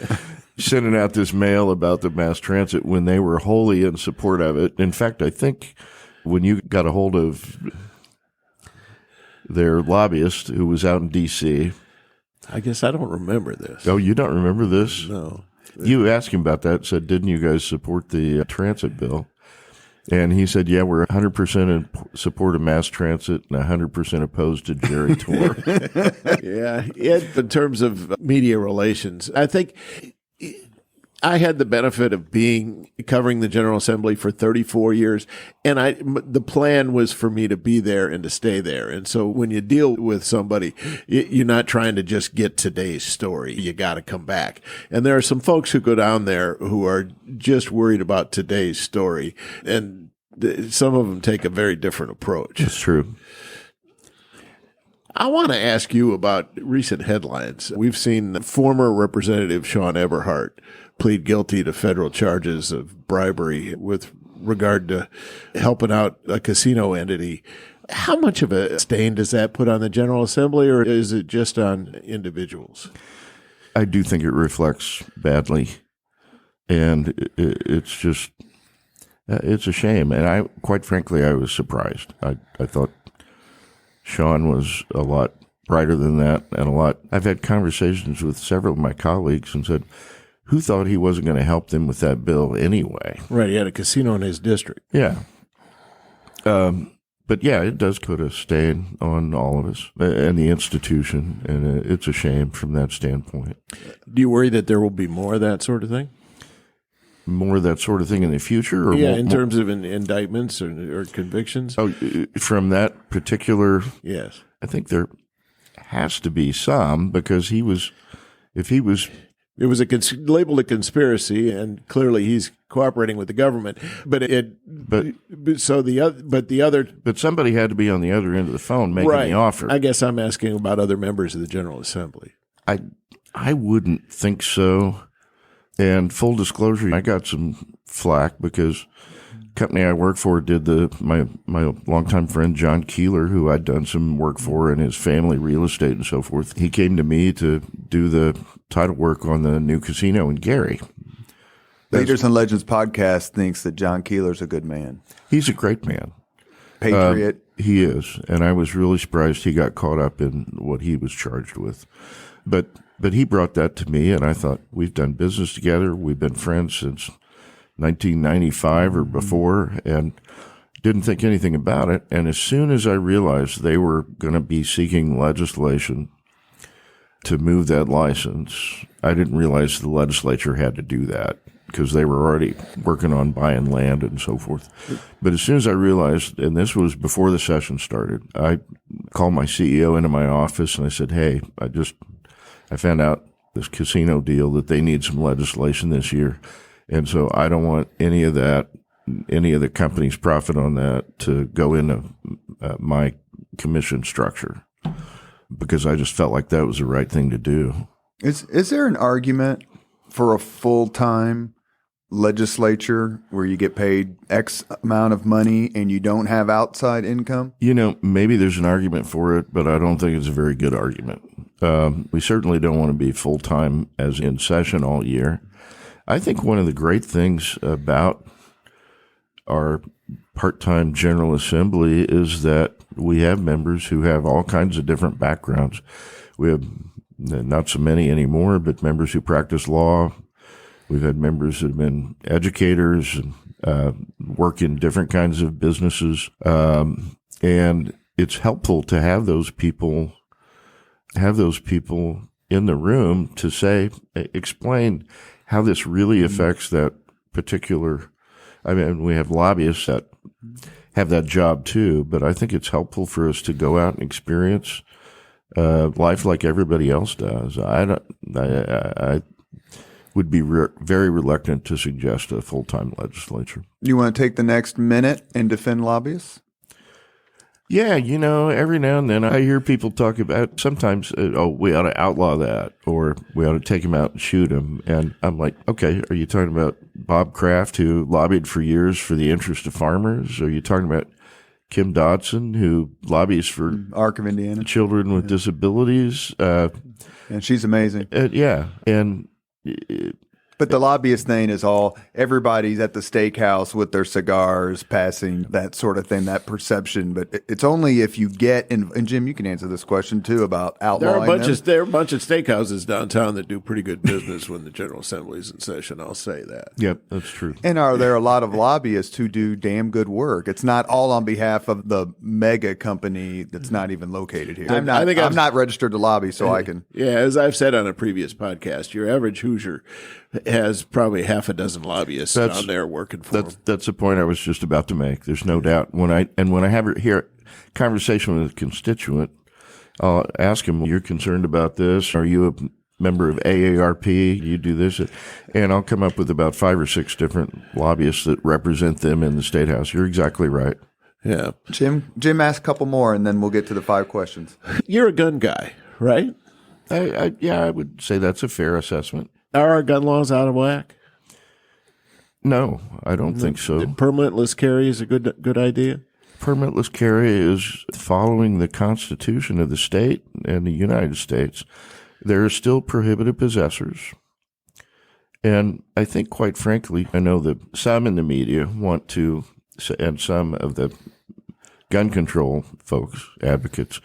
sending out this mail about the mass transit when they were wholly in support of it. In fact, I think when you got a hold of their lobbyist who was out in D.C. I guess I don't remember this. Oh, you don't remember this? No. You asked him about that, said, didn't you guys support the transit bill? And he said, yeah, we're 100% in support of mass transit and 100% opposed to Jerry Torr. Yeah. In terms of media relations, I think I had the benefit of covering the General Assembly for 34 years, and the plan was for me to be there and to stay there. And so when you deal with somebody, you're not trying to just get today's story. You got to come back. And there are some folks who go down there who are just worried about today's story, and some of them take a very different approach. It's true. I want to ask you about recent headlines. We've seen former Representative Sean Eberhardt plead guilty to federal charges of bribery with regard to helping out a casino entity. How much of a stain does that put on the General Assembly, or is it just on individuals? I do think it reflects badly, and it's just, it's a shame. And quite frankly, I was surprised. I thought Sean was a lot brighter than that, and I've had conversations with several of my colleagues and said, who thought he wasn't going to help them with that bill anyway? Right, he had a casino in his district. Yeah. But yeah, it does put a stain on all of us and the institution, and it's a shame from that standpoint. Do you worry that there will be more of that sort of thing? More of that sort of thing in the future? Or in terms of indictments or convictions? Oh, from that particular? Yes. I think there has to be some, because it was labeled a conspiracy, and clearly he's cooperating with the government. But somebody had to be on the other end of the phone making the offer. I guess I'm asking about other members of the General Assembly. I wouldn't think so. And full disclosure, I got some flack because the company I work for did my longtime friend John Keeler, who I'd done some work for in his family real estate and so forth. He came to me to do the title work on the new casino in Gary. Leaders and Legends podcast thinks that John Keeler's a good man. He's a great man. Patriot. He is. And I was really surprised he got caught up in what he was charged with. But he brought that to me, and I thought, we've done business together. We've been friends since 1995 or before, and didn't think anything about it. And as soon as I realized they were going to be seeking legislation to move that license, I didn't realize the legislature had to do that because they were already working on buying land and so forth. But as soon as I realized, and this was before the session started, I called my CEO into my office and I said, hey, I found out this casino deal that they need some legislation this year. And so I don't want any of that, any of the company's profit on that to go into my commission structure, because I just felt like that was the right thing to do. Is there an argument for a full-time legislature where you get paid X amount of money and you don't have outside income? Maybe there's an argument for it, but I don't think it's a very good argument. We certainly don't want to be full-time as in session all year. I think one of the great things about our part-time General Assembly is that we have members who have all kinds of different backgrounds. We have not so many anymore, but members who practice law. We've had members that have been educators and work in different kinds of businesses. And it's helpful to have those people in the room to explain how this really affects that particular. I mean, we have lobbyists that have that job too, but I think it's helpful for us to go out and experience life like everybody else does. would be very reluctant to suggest a full-time legislature. You want to take the next minute and defend lobbyists? Yeah, every now and then I hear people talk about sometimes, we ought to outlaw that, or we ought to take him out and shoot him. And I'm like, okay, are you talking about Bob Kraft, who lobbied for years for the interest of farmers? Are you talking about Kim Dodson, who lobbies for Arc of Indiana children with disabilities? And she's amazing. Yeah. And but the lobbyist thing is all everybody's at the steakhouse with their cigars, passing that sort of thing, that perception. But it's only if you get and Jim, you can answer this question too about outlawing. There are a bunch of steakhouses downtown that do pretty good business when the General Assembly's in session. I'll say that. Yep, that's true. And are there a lot of lobbyists who do damn good work? It's not all on behalf of the mega company that's not even located here. I'm not registered to lobby, so I can. Yeah, as I've said on a previous podcast, your average Hoosier has probably half a dozen lobbyists on there working for them. That's the point I was just about to make. There's no doubt. When I have a conversation with a constituent, I'll ask him, "You're concerned about this? Are you a member of AARP? You do this?" And I'll come up with about 5 or 6 different lobbyists that represent them in the State House. You're exactly right. Yeah, Jim, ask a couple more, and then we'll get to the 5 questions. You're a gun guy, right? I would say that's a fair assessment. Are our gun laws out of whack? No, I don't think so. Permitless carry is a good idea? Permitless carry is following the Constitution of the state and the United States. There are still prohibited possessors. And I think, quite frankly, I know that some in the media want to, and some of the gun control folks, advocates,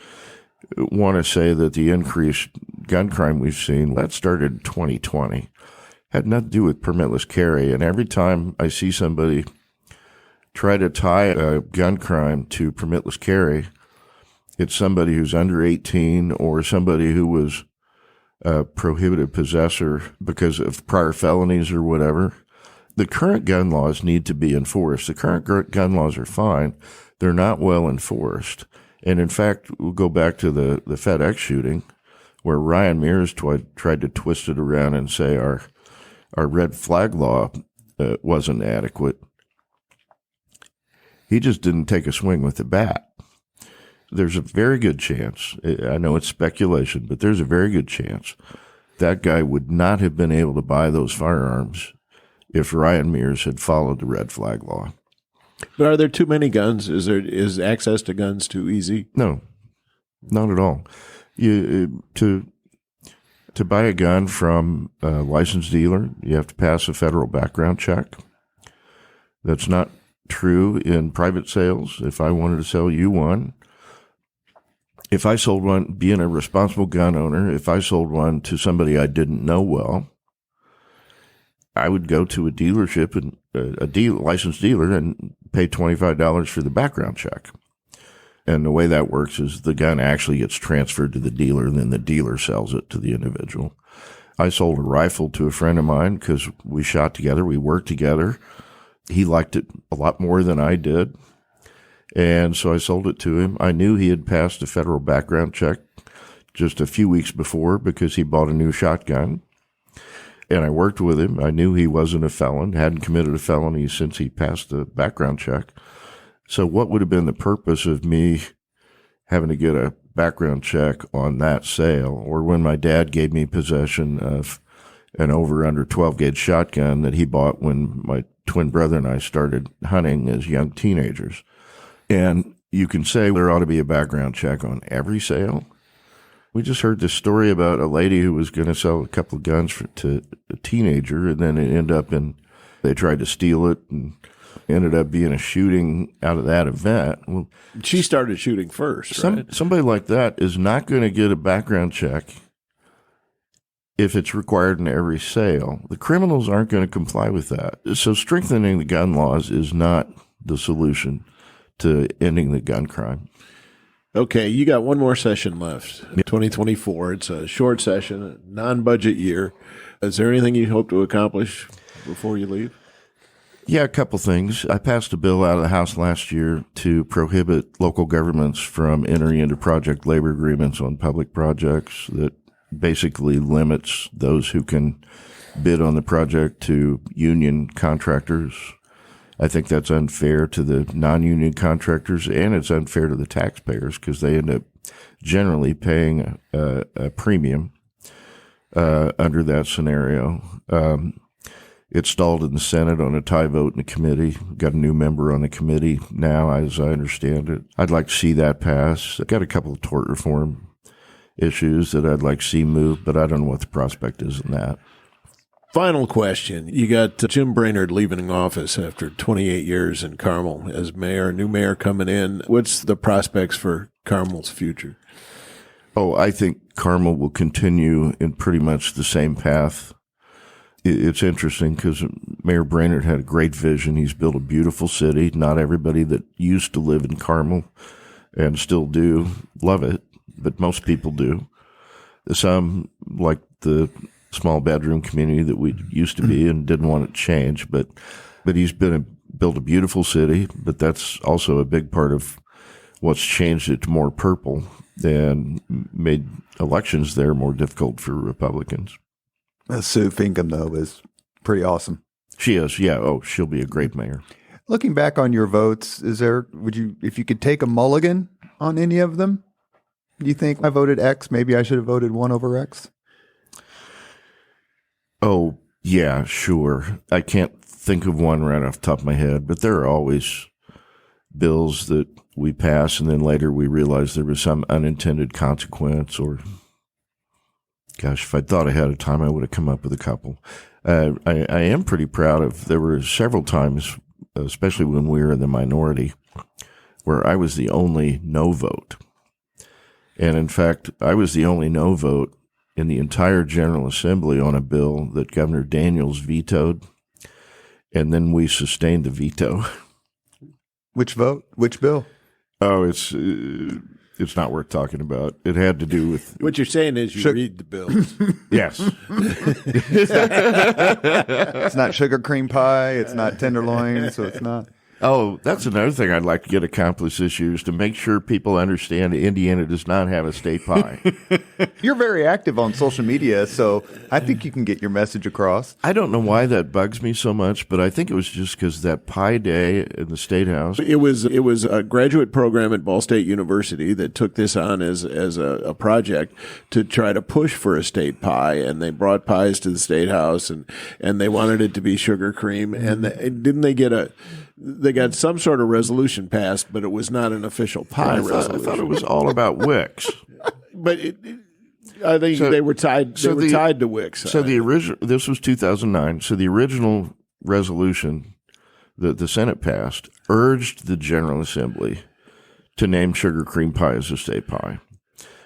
want to say that the increased gun crime we've seen, that started in 2020, had nothing to do with permitless carry. And every time I see somebody try to tie a gun crime to permitless carry, it's somebody who's under 18 or somebody who was a prohibited possessor because of prior felonies or whatever. The current gun laws need to be enforced. The current gun laws are fine. They're not well enforced. And in fact, we'll go back to the FedEx shooting, where Ryan Mears tried to twist it around and say our red flag law wasn't adequate. He just didn't take a swing with the bat. There's a very good chance, I know it's speculation, but there's a very good chance that guy would not have been able to buy those firearms if Ryan Mears had followed the red flag law. But are there too many guns? Is access to guns too easy? No, not at all. To buy a gun from a licensed dealer, you have to pass a federal background check. That's not true in private sales. If I wanted to sell you one, if I sold one, being a responsible gun owner, if I sold one to somebody I didn't know well, I would go to a dealership and licensed dealer and pay $25 for the background check. And the way that works is the gun actually gets transferred to the dealer, and then the dealer sells it to the individual. I sold a rifle to a friend of mine because we shot together, we worked together. He liked it a lot more than I did. And so I sold it to him. I knew he had passed a federal background check just a few weeks before because he bought a new shotgun. And I worked with him. I knew he wasn't a felon, hadn't committed a felony since he passed the background check. So what would have been the purpose of me having to get a background check on that sale? Or when my dad gave me possession of an over-under 12-gauge shotgun that he bought when my twin brother and I started hunting as young teenagers. And you can say there ought to be a background check on every sale. We just heard this story about a lady who was going to sell a couple of guns to a teenager, and then it ended up they tried to steal it and ended up being a shooting out of that event. Well, she started shooting first, right? Somebody like that is not going to get a background check if it's required in every sale. The criminals aren't going to comply with that. So strengthening the gun laws is not the solution to ending the gun crime. Okay, you got one more session left, 2024. It's a short session, a non-budget year. Is there anything you hope to accomplish before you leave? Yeah, a couple things. I passed a bill out of the House last year to prohibit local governments from entering into project labor agreements on public projects that basically limits those who can bid on the project to union contractors. I think that's unfair to the non-union contractors, and it's unfair to the taxpayers because they end up generally paying a premium under that scenario. It stalled in the Senate on a tie vote in the committee. We've got a new member on the committee now, as I understand it. I'd like to see that pass. I've got a couple of tort reform issues that I'd like to see moved, but I don't know what the prospect is in that. Final question. You got Jim Brainerd leaving office after 28 years in Carmel as mayor, new mayor coming in. What's the prospects for Carmel's future? Oh, I think Carmel will continue in pretty much the same path. It's interesting because Mayor Brainerd had a great vision. He's built a beautiful city. Not everybody that used to live in Carmel and still do love it, but most people do. Some, like the small bedroom community that we used to be and didn't want it to change, but he's built a beautiful city, but that's also a big part of what's changed it to more purple and made elections there more difficult for Republicans. Sue Finkham, though, is pretty awesome. She is, yeah. Oh, she'll be a great mayor. Looking back on your votes, if you could take a mulligan on any of them, do you think I voted X, maybe I should have voted 1 over X? Oh, yeah, sure. I can't think of one right off the top of my head, but there are always bills that we pass and then later we realize there was some unintended consequence or, gosh, if I'd thought ahead of time, I would have come up with a couple. I am pretty proud of, there were several times, especially when we were in the minority, where I was the only no vote. And in fact, I was the only no vote in the entire General Assembly on a bill that Governor Daniels vetoed, and then we sustained the veto. Which vote? Which bill? Oh, it's not worth talking about. It had to do with... What you're saying is you read the bills. Yes. It's not sugar cream pie. It's not tenderloin, so it's not... Oh, that's another thing I'd like to get accomplished this year is to make sure people understand Indiana does not have a state pie. You're very active on social media, so I think you can get your message across. I don't know why that bugs me so much, but I think it was just because that pie day in the State House. It was a graduate program at Ball State University that took this on as a project to try to push for a state pie, and they brought pies to the State House, and they wanted it to be sugar cream, and they got some sort of resolution passed, but it was not an official pie resolution. I thought it was all about Wicks. But I think they were tied. They were tied to Wicks. So the original. This was 2009. So the original resolution that the Senate passed urged the General Assembly to name sugar cream pie as a state pie.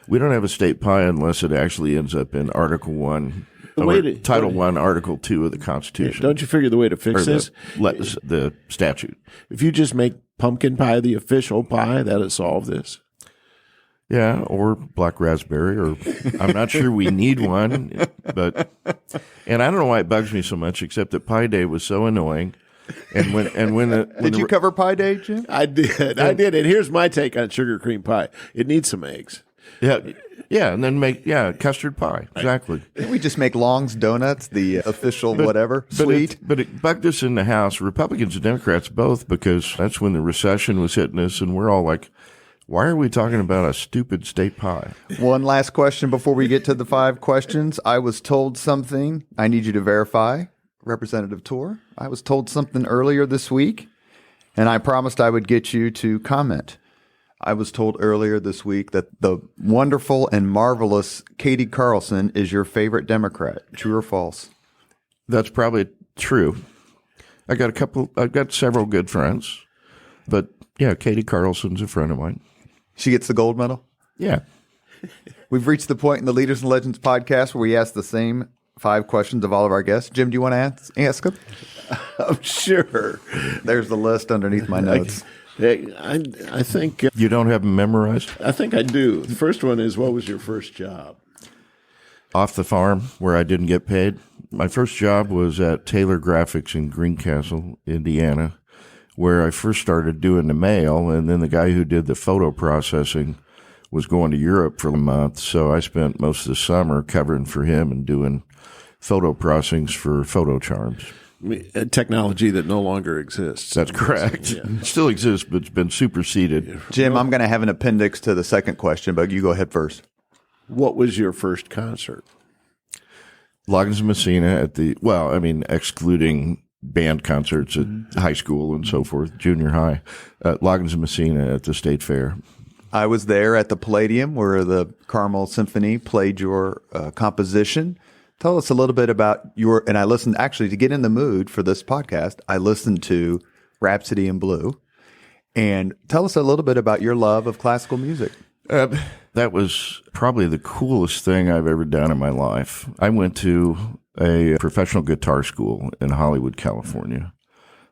We don't have a state pie unless it actually ends up in Article 1. Title 1, Article 2 of the Constitution. Don't you figure the way to fix this? The statute. If you just make pumpkin pie the official pie, that'll solve this. Yeah, or black raspberry, or I'm not sure we need one. And I don't know why it bugs me so much, except that Pie Day was so annoying. And Did you cover Pie Day, Jim? I did. And here's my take on sugar cream pie. It needs some eggs. Yeah, and then make custard pie. Exactly. Didn't we just make Long's Donuts the official sweet? But it bugged us in the House, Republicans and Democrats both, because that's when the recession was hitting us, and we're all like, why are we talking about a stupid state pie? One last question before we get to the 5 questions. I was told something I need you to verify, Representative Torr. I was told something earlier this week, and I promised I would get you to comment. I was told earlier this week that the wonderful and marvelous Katie Carlson is your favorite Democrat. True or false? That's probably true. I've got several good friends, but yeah, Katie Carlson's a friend of mine. She gets the gold medal? Yeah. We've reached the point in the Leaders and Legends podcast where we ask the same 5 questions of all of our guests. Jim, do you want to ask them? Sure. There's the list underneath my notes. I think You don't have them memorized? I think I do. The first one is, what was your first job? Off the farm where I didn't get paid. My first job was at Taylor Graphics in Greencastle, Indiana, where I first started doing the mail, and then the guy who did the photo processing was going to Europe for a month, so I spent most of the summer covering for him and doing photo processings for photo charms. A technology that no longer exists. That's correct. Yeah. It still exists, but it's been superseded. Jim, I'm going to have an appendix to the second question, but you go ahead first. What was your first concert? Loggins and Messina excluding band concerts at high school and so forth, junior high, Loggins and Messina at the State Fair. I was there at the Palladium where the Carmel Symphony played your composition. Tell us a little bit about and I listened, actually, to get in the mood for this podcast, I listened to Rhapsody in Blue. And tell us a little bit about your love of classical music. That was probably the coolest thing I've ever done in my life. I went to a professional guitar school in Hollywood, California.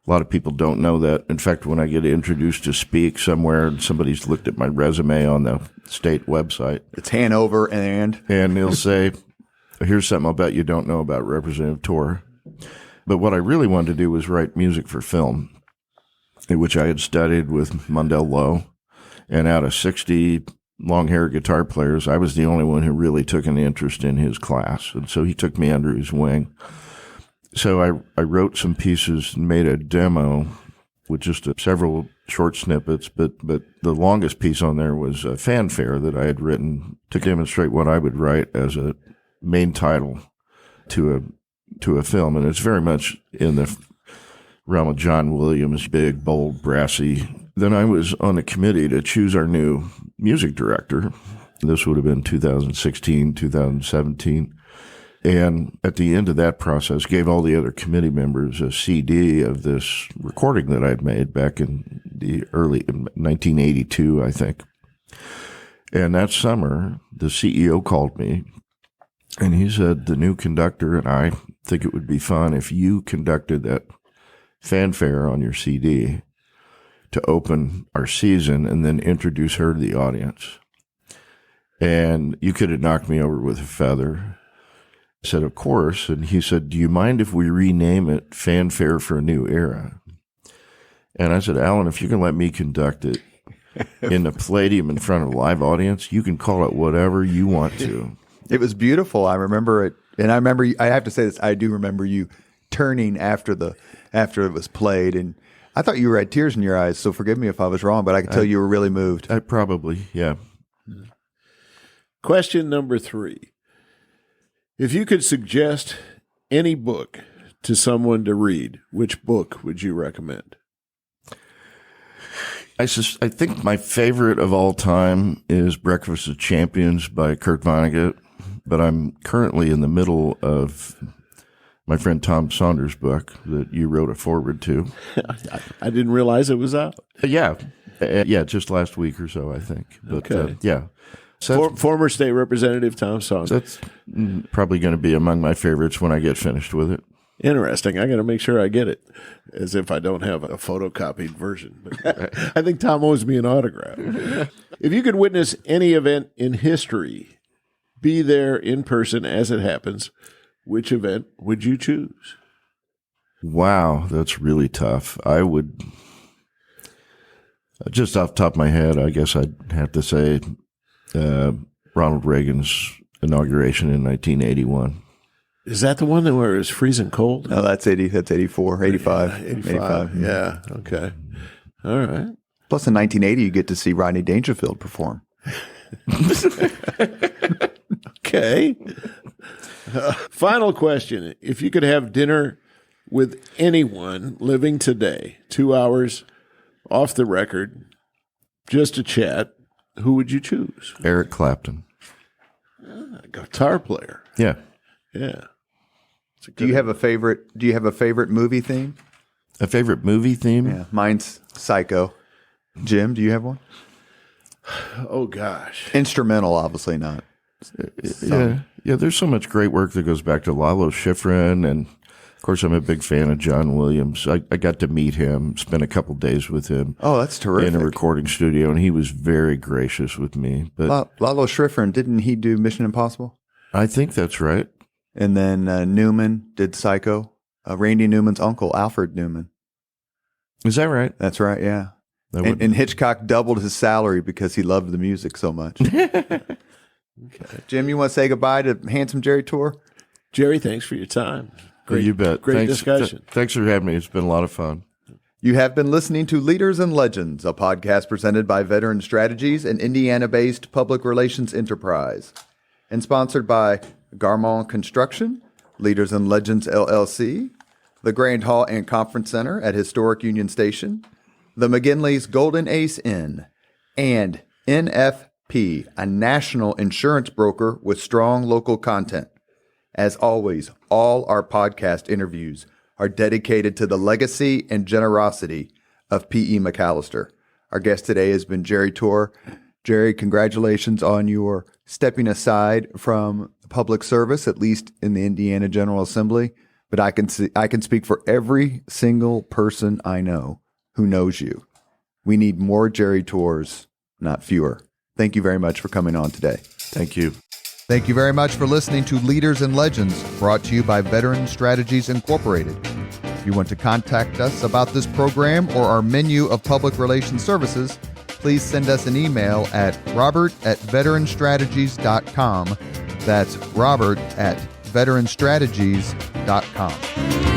A lot of people don't know that. In fact, when I get introduced to speak somewhere and somebody's looked at my resume on the state website, it's Hanover and they'll say, here's something I'll bet you don't know about Representative Torr. But what I really wanted to do was write music for film, which I had studied with Mundell Lowe. And out of 60 long-haired guitar players, I was the only one who really took an interest in his class. And so he took me under his wing. So I wrote some pieces and made a demo with just several short snippets, but the longest piece on there was a fanfare that I had written to demonstrate what I would write as a main title to a film. And it's very much in the realm of John Williams, big, bold, brassy. Then I was on a committee to choose our new music director. This would have been 2016, 2017. And at the end of that process, gave all the other committee members a CD of this recording that I'd made back in the early 1982, I think. And that summer, the CEO called me, and he said, the new conductor and I think it would be fun if you conducted that fanfare on your CD to open our season and then introduce her to the audience. And you could have knocked me over with a feather. I said, of course. And he said, do you mind if we rename it Fanfare for a New Era? And I said, Alan, if you can let me conduct it in the Palladium in front of a live audience, you can call it whatever you want to. It was beautiful. I remember it. And I have to say this, I do remember you turning after it was played. And I thought you had tears in your eyes, so forgive me if I was wrong, but I could tell you were really moved. I probably, yeah. Question number 3. If you could suggest any book to someone to read, which book would you recommend? I think my favorite of all time is Breakfast of Champions by Kurt Vonnegut, but I'm currently in the middle of my friend Tom Saunders' book that you wrote a foreword to. I didn't realize it was out. Yeah, just last week or so, I think. But, okay. Yeah. So former State Representative Tom Saunders. That's probably going to be among my favorites when I get finished with it. Interesting. I got to make sure I get it, as if I don't have a photocopied version. But I think Tom owes me an autograph. If you could witness any event in history, be there in person as it happens, which event would you choose? Wow, that's really tough. I would, just off the top of my head, I guess I'd have to say Ronald Reagan's inauguration in 1981. Is that the one where it was freezing cold? No, that's 84, 85. 85. Yeah, okay. All right. Plus in 1980, you get to see Rodney Dangerfield perform. Okay. Final question. If you could have dinner with anyone living today, 2 hours off the record, just to chat, who would you choose? Eric Clapton. Guitar player. Yeah. Yeah. Do you have a favorite movie theme? A favorite movie theme? Yeah, mine's Psycho. Jim, do you have one? Oh gosh. Instrumental, obviously not. Yeah. There's so much great work that goes back to Lalo Schifrin, and of course, I'm a big fan of John Williams. I got to meet him, spent a couple days with him. Oh, that's terrific. In a recording studio, and he was very gracious with me. But Lalo Schifrin, didn't he do Mission Impossible? I think that's right. And then Newman did Psycho. Randy Newman's uncle, Alfred Newman. Is that right? That's right, yeah. And Hitchcock doubled his salary because he loved the music so much. Okay. Jim, you want to say goodbye to handsome Jerry Torr? Jerry, thanks for your time. Great, you bet. Great Thanks, discussion. Thanks for having me. It's been a lot of fun. You have been listening to Leaders and Legends, a podcast presented by Veteran Strategies, an Indiana-based public relations enterprise, and sponsored by Garmon Construction, Leaders and Legends LLC, the Grand Hall and Conference Center at Historic Union Station, the McGinley's Golden Ace Inn, and NFP, a national insurance broker with strong local content. As always, all our podcast interviews are dedicated to the legacy and generosity of P.E. McAllister. Our guest today has been Jerry Torr. Jerry, congratulations on your stepping aside from public service, at least in the Indiana General Assembly. But I can speak for every single person I know who knows you. We need more Jerry Torrs, not fewer. Thank you very much for coming on today. Thank you. Thank you very much for listening to Leaders and Legends, brought to you by Veteran Strategies Incorporated. If you want to contact us about this program or our menu of public relations services, please send us an email at robert@veteranstrategies.com. That's robert@veteranstrategies.com.